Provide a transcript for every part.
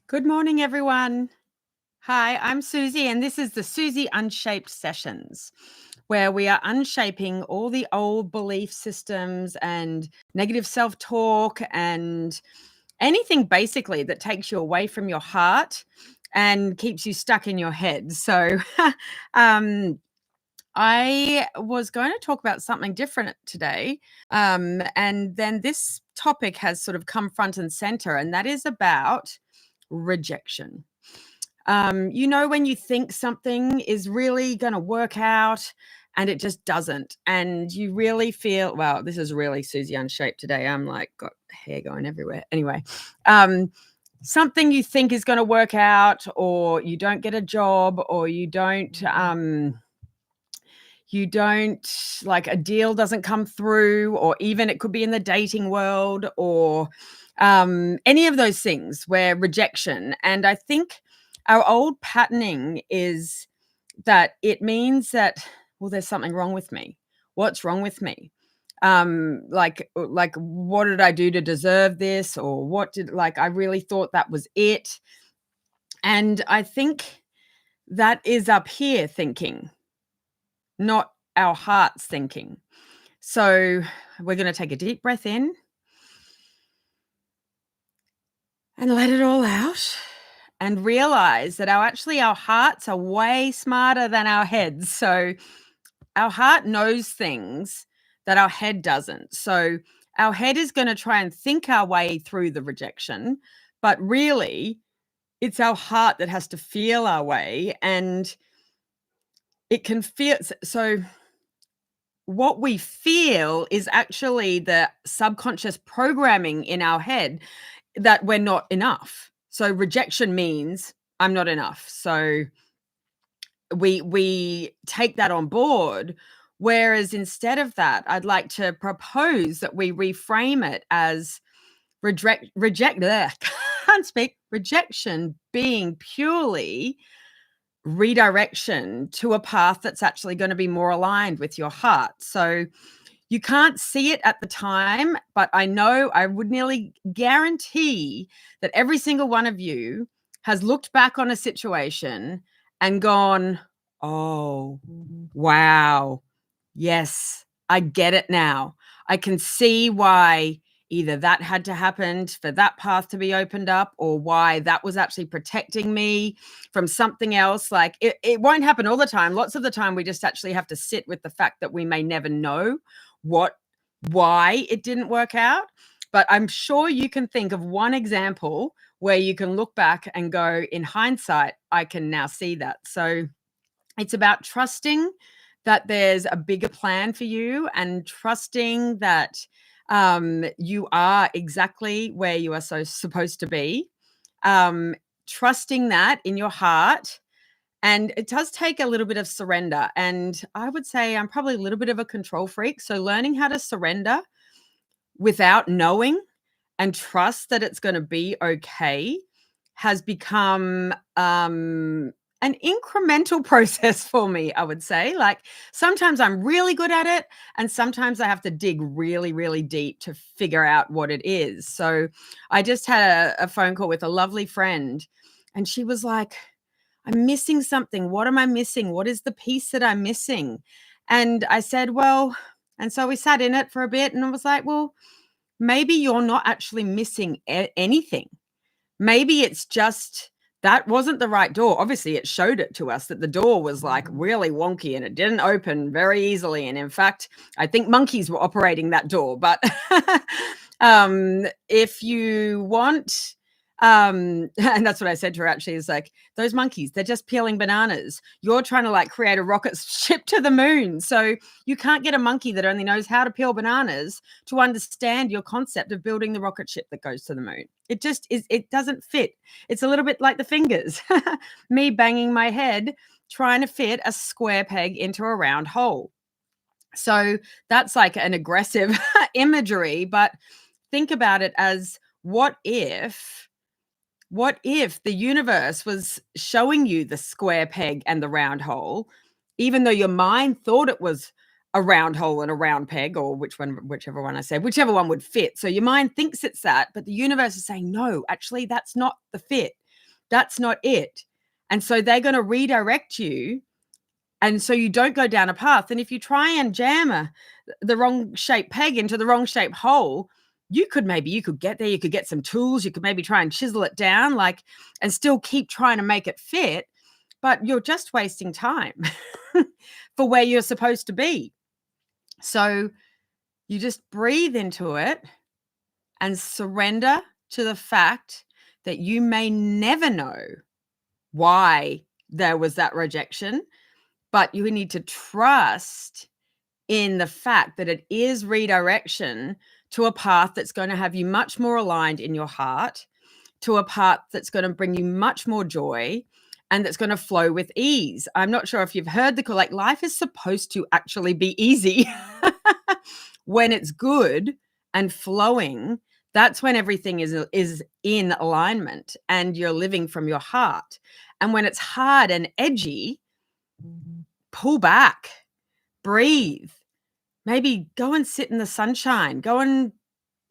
Good morning, everyone. Hi, I'm Susie, and this is the Susie Unshaped sessions, where we are unshaping all the old belief systems and negative self talk and anything basically that takes you away from your heart and keeps you stuck in your head. So, um, I was going to talk about something different today. And then this topic has sort of come front and center, and that is about rejection. When you think something is really going to work out and it just doesn't, and you really feel, wow, this is really Susie Unshaped today. I'm like, got hair going everywhere. Anyway, um, something you think is going to work out, or you don't get a job, or you don't like a deal doesn't come through, or even it could be in the dating world, or any of those things where rejection. And I think our old patterning is that it means that, well, there's something wrong with me. What's wrong with me? Like what did I do to deserve this? Or I really thought that was it. And I think that is up here thinking, not our hearts thinking. So we're going to take a deep breath in and let it all out and realize that our hearts are way smarter than our heads. So our heart knows things that our head doesn't. So our head is going to try and think our way through the rejection, but really it's our heart that has to feel our way, and it can feel. So what we feel is actually the subconscious programming in our head that we're not enough. So rejection means I'm not enough. So we take that on board. Whereas instead of that, I'd like to propose that we reframe it as can't speak, rejection being purely redirection to a path that's actually going to be more aligned with your heart. So you can't see it at the time, but I know, I would nearly guarantee that every single one of you has looked back on a situation and gone, oh, wow, yes, I get it now. I can see why either that had to happen for that path to be opened up, or why that was actually protecting me from something else. Like it won't happen all the time. Lots of the time we just actually have to sit with the fact that we may never know why it didn't work out. But I'm sure you can think of one example where you can look back and go, in hindsight, I can now see that. So it's about trusting that there's a bigger plan for you, and trusting that you are exactly where you are supposed to be. Trusting that in your heart. And it does take a little bit of surrender. And I would say I'm probably a little bit of a control freak. So learning how to surrender without knowing and trust that it's going to be okay has become an incremental process for me, I would say. Like sometimes I'm really good at it, and sometimes I have to dig really, really deep to figure out what it is. So I just had a phone call with a lovely friend, and she was like, I'm missing something. What am I missing? What is the piece that I'm missing? And I said, well, and so we sat in it for a bit, and I was like, well, maybe you're not actually missing anything. Maybe it's just that wasn't the right door. Obviously, it showed it to us that the door was like really wonky and it didn't open very easily. And in fact, I think monkeys were operating that door. But if you want, and that's what I said to her actually, is like, those monkeys, they're just peeling bananas. You're trying to like create a rocket ship to the moon. So you can't get a monkey that only knows how to peel bananas to understand your concept of building the rocket ship that goes to the moon. It just is, it doesn't fit. It's a little bit like the fingers, me banging my head, trying to fit a square peg into a round hole. So that's like an aggressive imagery, but think about it as, what if the universe was showing you the square peg and the round hole, even though your mind thought it was a round hole and a round peg, or whichever one I said, would fit. So your mind thinks it's that, but the universe is saying, no, actually, that's not the fit. That's not it. And so they're going to redirect you. And so you don't go down a path. And if you try and jam the wrong shaped peg into the wrong shaped hole, you could get there, you could get some tools, you could maybe try and chisel it down, like, and still keep trying to make it fit, but you're just wasting time for where you're supposed to be. So you just breathe into it and surrender to the fact that you may never know why there was that rejection, but you need to trust in the fact that it is redirection to a path that's going to have you much more aligned in your heart, to a path that's going to bring you much more joy, and that's going to flow with ease. I'm not sure if you've heard like, life is supposed to actually be easy. When it's good and flowing, that's when everything is in alignment and you're living from your heart. And when it's hard and edgy, pull back, breathe, maybe go and sit in the sunshine, go and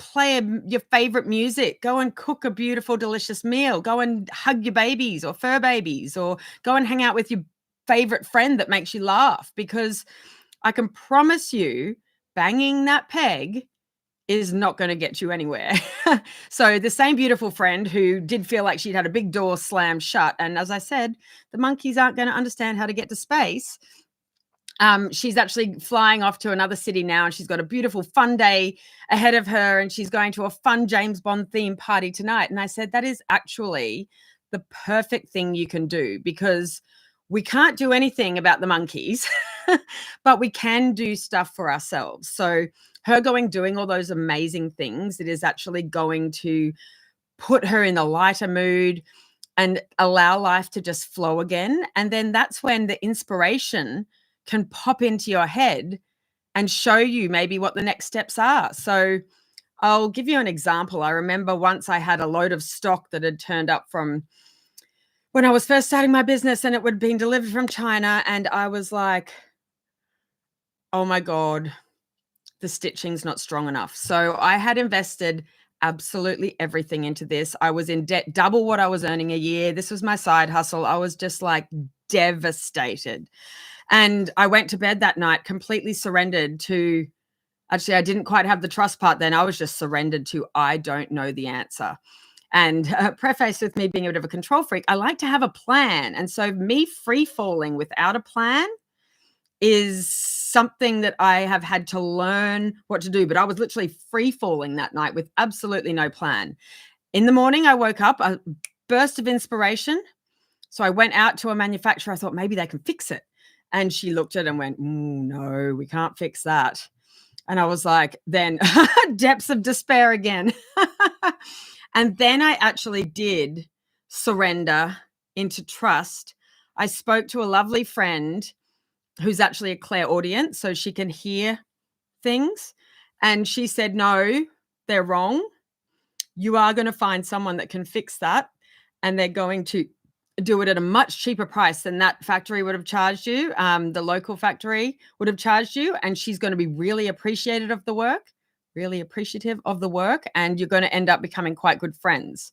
play your favorite music, go and cook a beautiful, delicious meal, go and hug your babies or fur babies, or go and hang out with your favorite friend that makes you laugh, because I can promise you banging that peg is not going to get you anywhere. So the same beautiful friend who did feel like she'd had a big door slammed shut, and as I said, the monkeys aren't going to understand how to get to space. She's actually flying off to another city now, and she's got a beautiful fun day ahead of her, and she's going to a fun James Bond themed party tonight. And I said, that is actually the perfect thing you can do, because we can't do anything about the monkeys, but we can do stuff for ourselves. So her doing all those amazing things, it is actually going to put her in a lighter mood and allow life to just flow again. And then that's when the inspiration can pop into your head and show you maybe what the next steps are. So I'll give you an example. I remember once I had a load of stock that had turned up from when I was first starting my business, and it would have been delivered from China. And I was like, oh my God, the stitching's not strong enough. So I had invested absolutely everything into this. I was in debt, double what I was earning a year. This was my side hustle. I was just like devastated. And I went to bed that night completely surrendered to, actually, I didn't quite have the trust part then. I was just surrendered to, I don't know the answer. And preface with me being a bit of a control freak, I like to have a plan. And so me free falling without a plan is something that I have had to learn what to do. But I was literally free falling that night with absolutely no plan. In the morning, I woke up, a burst of inspiration. So I went out to a manufacturer. I thought maybe they can fix it. And she looked at it and went, no, we can't fix that. And I was like, then depths of despair again. And then I actually did surrender into trust. I spoke to a lovely friend who's actually a clairaudient, so she can hear things. And she said, no, they're wrong. You are going to find someone that can fix that. And they're going to do it at a much cheaper price than that factory would have charged you. The local factory would have charged you. And she's going to be really appreciative of the work. And you're going to end up becoming quite good friends.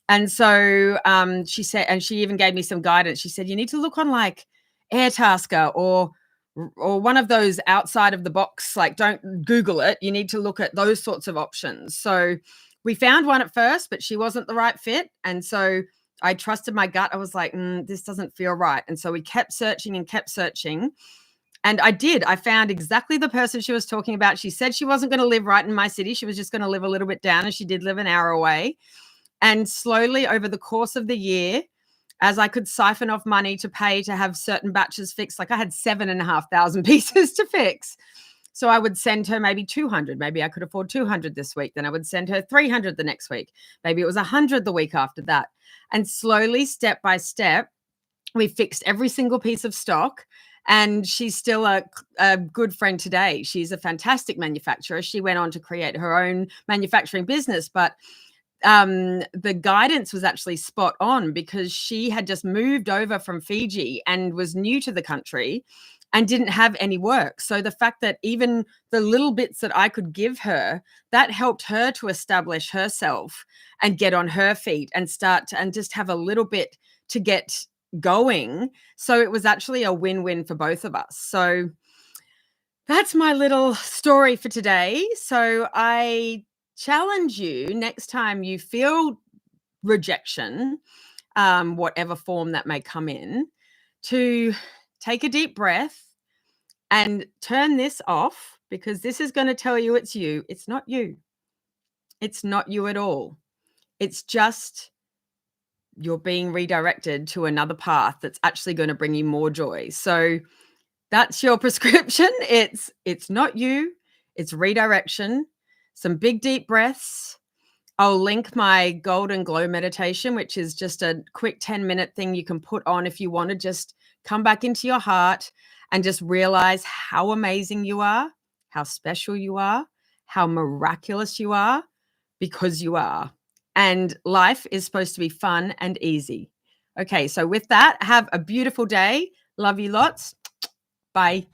And so she said, and she even gave me some guidance. She said, you need to look on like Airtasker or one of those outside of the box, like don't Google it. You need to look at those sorts of options. So we found one at first, but she wasn't the right fit. And so I trusted my gut. I was like, this doesn't feel right. And so we kept searching and kept searching. And I found exactly the person she was talking about. She said she wasn't going to live right in my city. She was just going to live a little bit down, and she did live an hour away. And slowly over the course of the year, as I could siphon off money to pay to have certain batches fixed, like I had 7,500 pieces to fix. So I would send her maybe 200. Maybe I could afford 200 this week. Then I would send her 300 the next week. Maybe it was 100 the week after that. And slowly, step by step, we fixed every single piece of stock. And she's still a good friend today. She's a fantastic manufacturer. She went on to create her own manufacturing business. But the guidance was actually spot on, because she had just moved over from Fiji and was new to the country. and didn't have any work. So the fact that even the little bits that I could give her, that helped her to establish herself and get on her feet and start to, and just have a little bit to get going. So it was actually a win-win for both of us. So that's my little story for today. So I challenge you, next time you feel rejection, whatever form that may come in, to take a deep breath and turn this off, because this is going to tell you it's you. It's not you. It's not you at all. It's just you're being redirected to another path that's actually going to bring you more joy. So that's your prescription. It's not you. It's redirection. Some big deep breaths. I'll link my Golden Glow meditation, which is just a quick 10-minute thing you can put on if you want to just come back into your heart and just realize how amazing you are, how special you are, how miraculous you are, because you are. And life is supposed to be fun and easy. Okay, so with that, have a beautiful day. Love you lots. Bye.